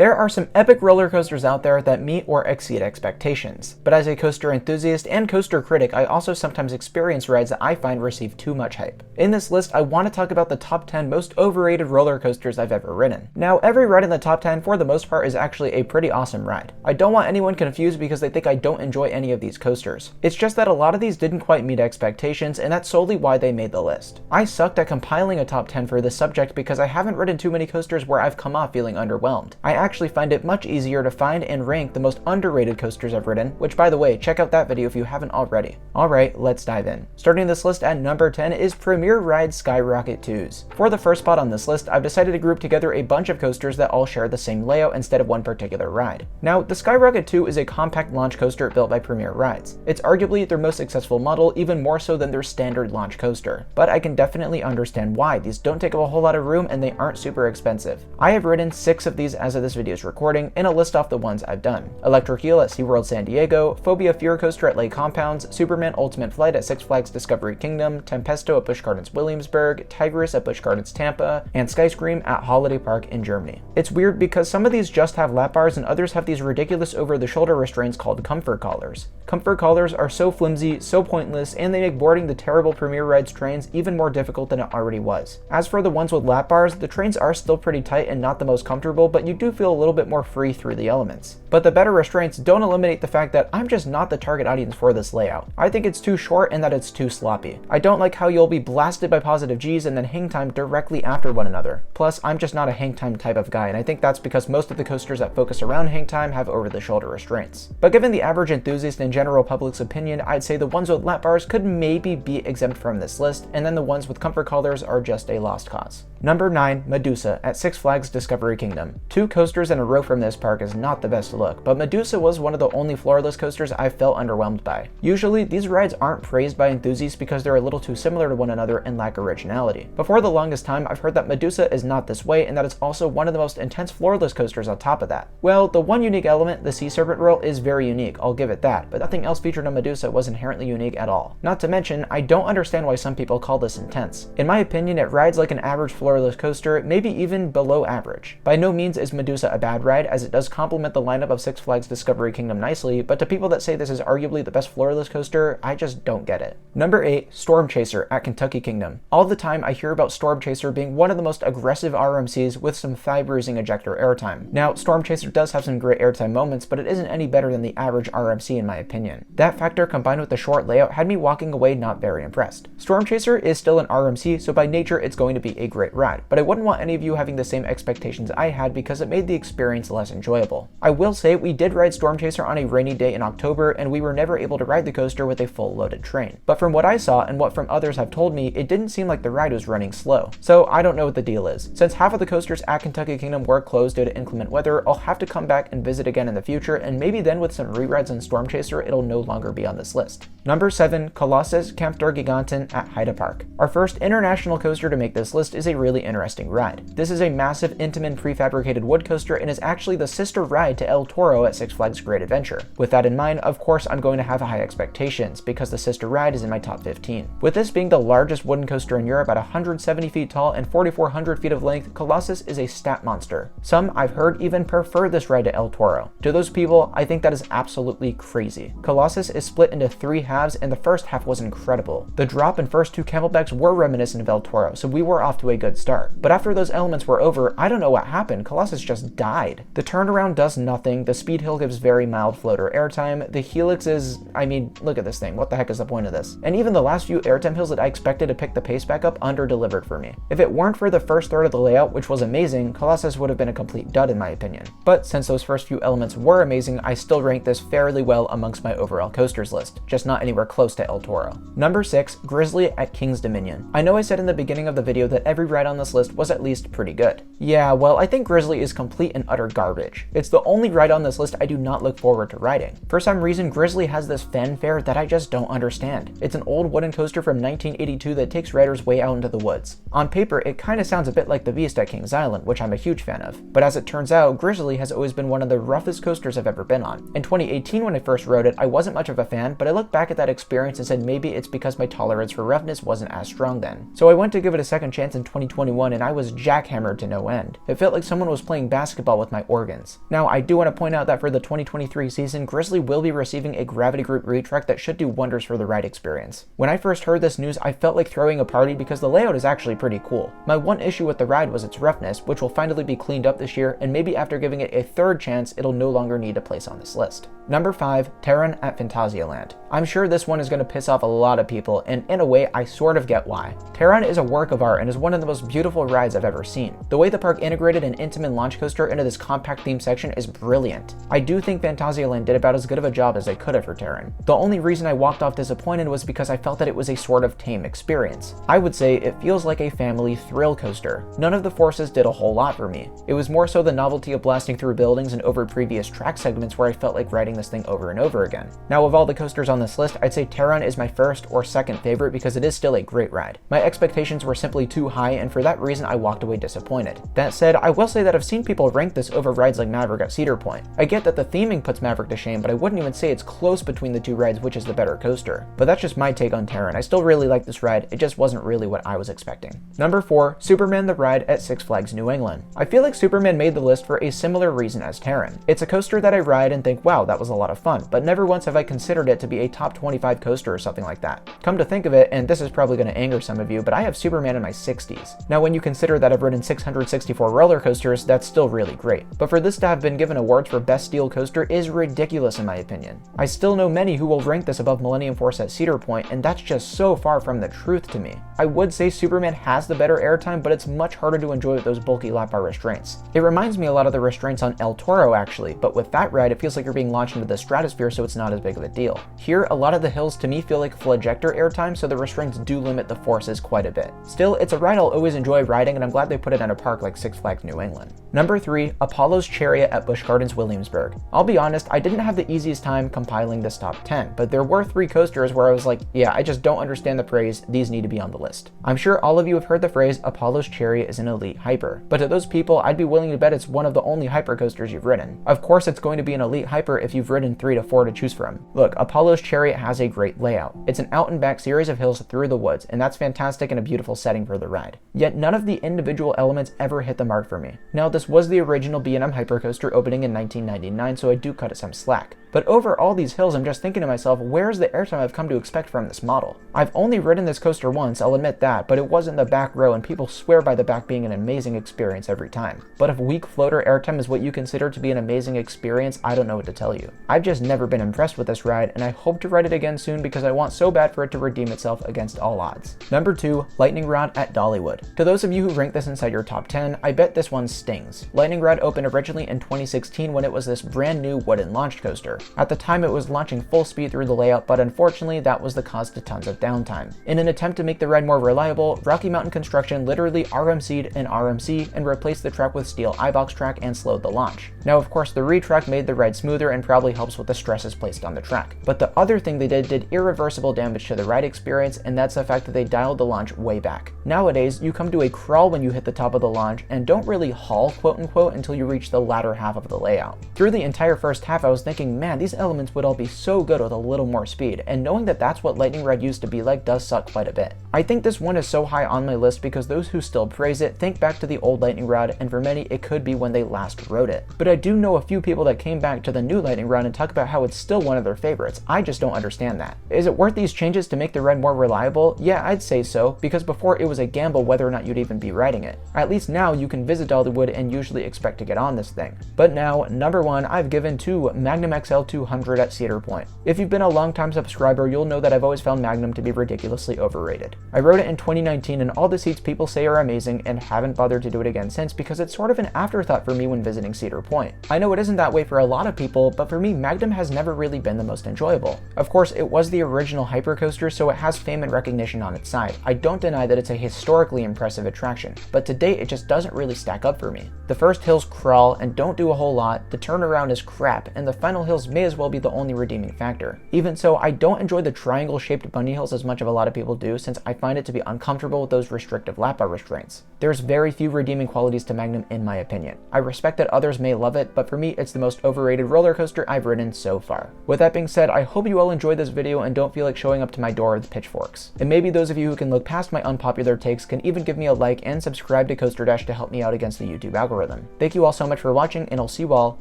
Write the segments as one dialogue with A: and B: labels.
A: There are some epic roller coasters out there that meet or exceed expectations, but as a coaster enthusiast and coaster critic, I also sometimes experience rides that I find receive too much hype. In this list, I want to talk about the top 10 most overrated roller coasters I've ever ridden. Now, every ride in the top 10 for the most part is actually a pretty awesome ride. I don't want anyone confused because they think I don't enjoy any of these coasters. It's just that a lot of these didn't quite meet expectations, and that's solely why they made the list. I sucked at compiling a top 10 for this subject because I haven't ridden too many coasters where I've come off feeling underwhelmed. I actually find it much easier to find and rank the most underrated coasters I've ridden, which by the way, check out that video if you haven't already. Alright, let's dive in. Starting this list at number 10 is Premier Ride Skyrocket 2s. For the first spot on this list, I've decided to group together a bunch of coasters that all share the same layout instead of one particular ride. Now, the Skyrocket 2 is a compact launch coaster built by Premier Rides. It's arguably their most successful model, even more so than their standard launch coaster. But I can definitely understand why. These don't take up a whole lot of room and they aren't super expensive. I have ridden 6 of these as of this video's recording, and I'll list off the ones I've done. Electric Eel at SeaWorld San Diego, Phobia Fear Coaster at Lake Compounds, Superman Ultimate Flight at Six Flags Discovery Kingdom, Tempesto at Busch Gardens Williamsburg, Tigress at Busch Gardens Tampa, and Skyscream at Holiday Park in Germany. It's weird because some of these just have lap bars and others have these ridiculous over-the-shoulder restraints called comfort collars. Comfort collars are so flimsy, so pointless, and they make boarding the terrible Premier Rides trains even more difficult than it already was. As for the ones with lap bars, the trains are still pretty tight and not the most comfortable, but you do feel a little bit more free through the elements. But the better restraints don't eliminate the fact that I'm just not the target audience for this layout. I think it's too short and that it's too sloppy. I don't like how you'll be blasted by positive G's and then hang time directly after one another. Plus, I'm just not a hang time type of guy, and I think that's because most of the coasters that focus around hang time have over-the-shoulder restraints. But given the average enthusiast and general public's opinion, I'd say the ones with lap bars could maybe be exempt from this list, and then the ones with comfort collars are just a lost cause. Number 9, Medusa at Six Flags Discovery Kingdom. 2 coasters in a row from this park is not the best look, but Medusa was one of the only floorless coasters I felt underwhelmed by. Usually, these rides aren't praised by enthusiasts because they're a little too similar to one another and lack originality. But for the longest time, I've heard that Medusa is not this way and that it's also one of the most intense floorless coasters on top of that. Well, the one unique element, the Sea Serpent roll, is very unique, I'll give it that, but nothing else featured on Medusa was inherently unique at all. Not to mention, I don't understand why some people call this intense. In my opinion, it rides like an average floorless coaster, maybe even below average. By no means is Medusa a bad ride, as it does complement the lineup of Six Flags Discovery Kingdom nicely, but to people that say this is arguably the best floorless coaster, I just don't get it. Number 8, Storm Chaser at Kentucky Kingdom. All the time I hear about Storm Chaser being one of the most aggressive RMCs with some thigh-bruising ejector airtime. Now, Storm Chaser does have some great airtime moments, but it isn't any better than the average RMC in my opinion. That factor combined with the short layout had me walking away not very impressed. Storm Chaser is still an RMC, so by nature it's going to be a great ride, but I wouldn't want any of you having the same expectations I had because it made the experience less enjoyable. I will say we did ride Storm Chaser on a rainy day in October, and we were never able to ride the coaster with a full loaded train. But from what I saw and what from others have told me, it didn't seem like the ride was running slow. So I don't know what the deal is. Since half of the coasters at Kentucky Kingdom were closed due to inclement weather, I'll have to come back and visit again in the future, and maybe then with some re-rides on Storm Chaser, it'll no longer be on this list. Number 7, Colossus Kampfder Giganten at Heide Park. Our first international coaster to make this list is a really interesting ride. This is a massive Intamin prefabricated wood coaster and is actually the sister ride to El Toro at Six Flags Great Adventure. With that in mind, of course I'm going to have high expectations because the sister ride is in my top 15. With this being the largest wooden coaster in Europe at 170 feet tall and 4,400 feet of length, Colossus is a stat monster. Some, I've heard, even prefer this ride to El Toro. To those people, I think that is absolutely crazy. Colossus is split into 3 halves, and the first half was incredible. The drop and first 2 camelbacks were reminiscent of El Toro, so we were off to a good start. But after those elements were over, I don't know what happened. Colossus just died. The turnaround does nothing, the speed hill gives very mild floater airtime, the helix is, I mean, look at this thing, what the heck is the point of this? And even the last few airtime hills that I expected to pick the pace back up under-delivered for me. If it weren't for the first third of the layout, which was amazing, Colossus would have been a complete dud in my opinion. But since those first few elements were amazing, I still rank this fairly well amongst my overall coasters list, just not anywhere close to El Toro. Number 6, Grizzly at King's Dominion. I know I said in the beginning of the video that every ride on this list was at least pretty good. Yeah, well, I think Grizzly is complete and utter garbage. It's the only ride on this list I do not look forward to riding. For some reason, Grizzly has this fanfare that I just don't understand. It's an old wooden coaster from 1982 that takes riders way out into the woods. On paper, it kinda sounds a bit like the Beast at Kings Island, which I'm a huge fan of. But as it turns out, Grizzly has always been one of the roughest coasters I've ever been on. In 2018 when I first rode it, I wasn't much of a fan, but I look back at that experience and said maybe it's because my tolerance for roughness wasn't as strong then. So I went to give it a second chance in 2021 and I was jackhammered to no end. It felt like someone was playing basketball basketball with my organs. Now, I do want to point out that for the 2023 season, Grizzly will be receiving a Gravity Group retrack that should do wonders for the ride experience. When I first heard this news, I felt like throwing a party because the layout is actually pretty cool. My one issue with the ride was its roughness, which will finally be cleaned up this year, and maybe after giving it a third chance, it'll no longer need a place on this list. Number 5, Taran at Phantasialand. I'm sure this one is going to piss off a lot of people, and in a way, I sort of get why. Taran is a work of art and is one of the most beautiful rides I've ever seen. The way the park integrated an intimate launch coaster into this compact theme section is brilliant. I do think Phantasialand did about as good of a job as they could have for Taran. The only reason I walked off disappointed was because I felt that it was a sort of tame experience. I would say it feels like a family thrill coaster. None of the forces did a whole lot for me. It was more so the novelty of blasting through buildings and over previous track segments where I felt like riding this thing over and over again. Now, of all the coasters on this list, I'd say Taran is my first or second favorite because it is still a great ride. My expectations were simply too high, and for that reason I walked away disappointed. That said, I will say that I've seen people rank this over rides like Maverick at Cedar Point. I get that the theming puts Maverick to shame, but I wouldn't even say it's close between the two rides which is the better coaster. But that's just my take on Taran. I still really like this ride, it just wasn't really what I was expecting. Number 4, Superman the Ride at Six Flags New England. I feel like Superman made the list for a similar reason as Taran. It's a coaster that I ride and think, wow, that was a lot of fun, but never once have I considered it to be a top 25 coaster or something like that. Come to think of it, and this is probably going to anger some of you, but I have Superman in my 60s. Now, when you consider that I've ridden 664 roller coasters, that's still really great. But for this to have been given awards for Best Steel Coaster is ridiculous in my opinion. I still know many who will rank this above Millennium Force at Cedar Point, and that's just so far from the truth to me. I would say Superman has the better airtime, but it's much harder to enjoy with those bulky lap bar restraints. It reminds me a lot of the restraints on El Toro actually, but with that ride it feels like you're being launched into the stratosphere, so it's not as big of a deal. Here, a lot of the hills to me feel like flagector airtime, so the restraints do limit the forces quite a bit. Still, it's a ride I'll always enjoy riding, and I'm glad they put it in a park like Six Flags New England. Number 3, Apollo's Chariot at Busch Gardens Williamsburg. I'll be honest, I didn't have the easiest time compiling this top 10, but there were 3 coasters where I was like, yeah, I just don't understand the praise, these need to be on the list. I'm sure all of you have heard the phrase, Apollo's Chariot is an elite hyper, but to those people, I'd be willing to bet it's one of the only hyper coasters you've ridden. Of course, it's going to be an elite hyper if you've ridden 3 to 4 to choose from. Look, Apollo's Chariot has a great layout. It's an out and back series of hills through the woods, and that's fantastic and a beautiful setting for the ride. Yet none of the individual elements ever hit the mark for me. Now, this was the original B&M hypercoaster opening in 1999, so I do cut it some slack. But over all these hills, I'm just thinking to myself, where's the airtime I've come to expect from this model? I've only ridden this coaster once, I'll admit that, but it was in the back row, and people swear by the back being an amazing experience every time. But if weak floater airtime is what you consider to be an amazing experience, I don't know what to tell you. I've just never been impressed with this ride, and I hope to ride it again soon because I want so bad for it to redeem itself against all odds. Number 2, Lightning Rod at Dollywood. To those of you who rank this inside your top 10, I bet this one stings. Lightning Rod opened originally in 2016 when it was this brand new wooden launch coaster. At the time, it was launching full speed through the layout, but unfortunately that was the cause to tons of downtime. In an attempt to make the ride more reliable, Rocky Mountain Construction literally RMC'd an RMC and replaced the track with steel iBox track and slowed the launch. Now, of course, the retrack made the ride smoother and probably helps with the stresses placed on the track. But the other thing they did irreversible damage to the ride experience, and that's the fact that they dialed the launch way back. Nowadays, you come to a crawl when you hit the top of the launch and don't really haul, quote unquote, until you reach the latter half of the layout. Through the entire first half, I was thinking, man, these elements would all be so good with a little more speed, and knowing that that's what Lightning Rod used to be like does suck quite a bit. I think this one is so high on my list because those who still praise it think back to the old Lightning Rod, and for many it could be when they last rode it. But I do know a few people that came back to the new Lightning Rod and talk about how it's still one of their favorites. I just don't understand that. Is it worth these changes to make the ride more reliable? Yeah, I'd say so, because before it was a gamble whether or not you'd even be riding it. At least now you can visit Dollywood and usually expect to get on this thing. But now, number 1, I've given to Magnum XL 200 at Cedar Point. If you've been a long-time subscriber, you'll know that I've always found Magnum to be ridiculously overrated. I rode it in 2019 and all the seats people say are amazing, and haven't bothered to do it again since because it's sort of an afterthought for me when visiting Cedar Point. I know it isn't that way for a lot of people, but for me, Magnum has never really been the most enjoyable. Of course, it was the original hypercoaster, so it has fame and recognition on its side. I don't deny that it's a historically impressive attraction, but to date it just doesn't really stack up for me. The first hills crawl and don't do a whole lot, the turnaround is crap, and the final hills may as well be the only redeeming factor. Even so, I don't enjoy the triangle-shaped bunny hills as much as a lot of people do, since I find it to be uncomfortable with those restrictive lap bar restraints. There's very few redeeming qualities to Magnum in my opinion. I respect that others may love it, but for me it's the most overrated roller coaster I've ridden so far. With that being said, I hope you all enjoyed this video and don't feel like showing up to my door with pitchforks. And maybe those of you who can look past my unpopular takes can even give me a like and subscribe to Coaster Dash to help me out against the YouTube algorithm. them. Thank you all so much for watching, and I'll see you all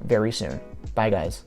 A: very soon. Bye guys.